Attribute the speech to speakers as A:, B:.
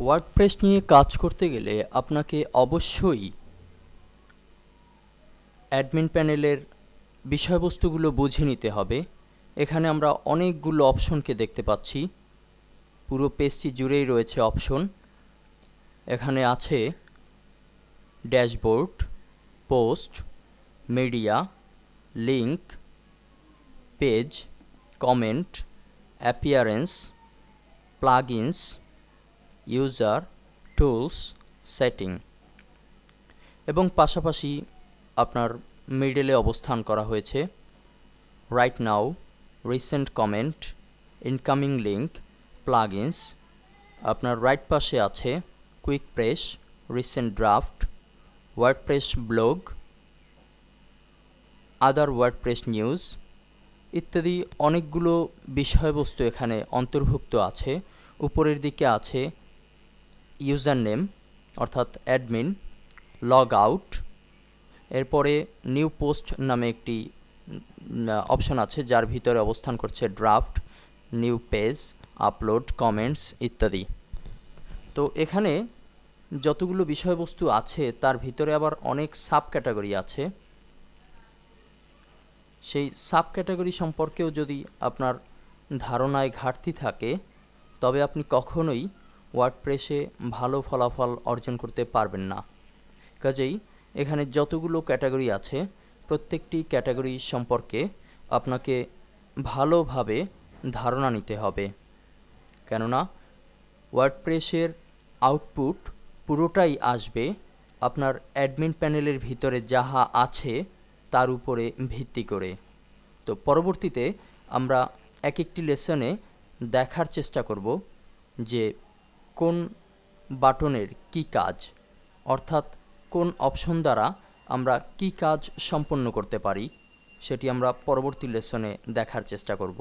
A: WordPress নিয়ে কাজ করতে গেলে আপনাকে অবশ্যই অ্যাডমিন প্যানেলের বিষয়বস্তুগুলো বুঝে নিতে হবে। এখানে আমরা অনেকগুলো অপশনকে দেখতে পাচ্ছি। পুরো পেজটি জুড়েই রয়েছে অপশন। এখানে আছে dashboard, post, media, link, page, comment, appearance, plugins, user, tools, setting এবং পাশাপাশি আপনার মিডলে অবস্থান করা হয়েছে right now, recent comment, incoming link, plugins. আপনার রাইট পাশে আছে quick press, recent draft, WordPress blog, other WordPress news ইত্যাদি অনেকগুলো বিষয়বস্তু এখানে অন্তর্ভুক্ত আছে। উপরের দিকে আছে ইউজার নেম অর্থাৎ অ্যাডমিন, লগ আউট, এরপরে নিউ পোস্ট নামে একটি অপশন আছে যার ভিতরে অবস্থান করছে draft, new page, upload, comments ইত্যাদি। তো এখানে যতগুলো বিষয়বস্তু আছে তার ভিতরে আবার অনেক সাব ক্যাটাগরি আছে। সেই সাব ক্যাটাগরি সম্পর্কেও যদি আপনার ধারণায় ঘাটতি থাকে তবে আপনি কখনোই ওয়ার্ডপ্রেসে ভালো ফলাফল অর্জন করতে পারবেন না। কাজেই এখানে যতগুলো ক্যাটাগরি আছে প্রত্যেকটি ক্যাটাগরি সম্পর্কে আপনাকে ভালোভাবে ধারণা নিতে হবে, কেননা ওয়ার্ডপ্রেসের আউটপুট পুরোটাই আসবে আপনার অ্যাডমিন প্যানেলের ভিতরে যাহা আছে তার উপরে ভিত্তি করে। তো পরবর্তীতে আমরা এক একটি লেসনে দেখার চেষ্টা করব যে কোন বাটনের কি কাজ, অর্থাৎ কোন অপশন দ্বারা আমরা কি কাজ সম্পন্ন করতে পারি সেটি আমরা পরবর্তী লেসনে দেখার চেষ্টা করব।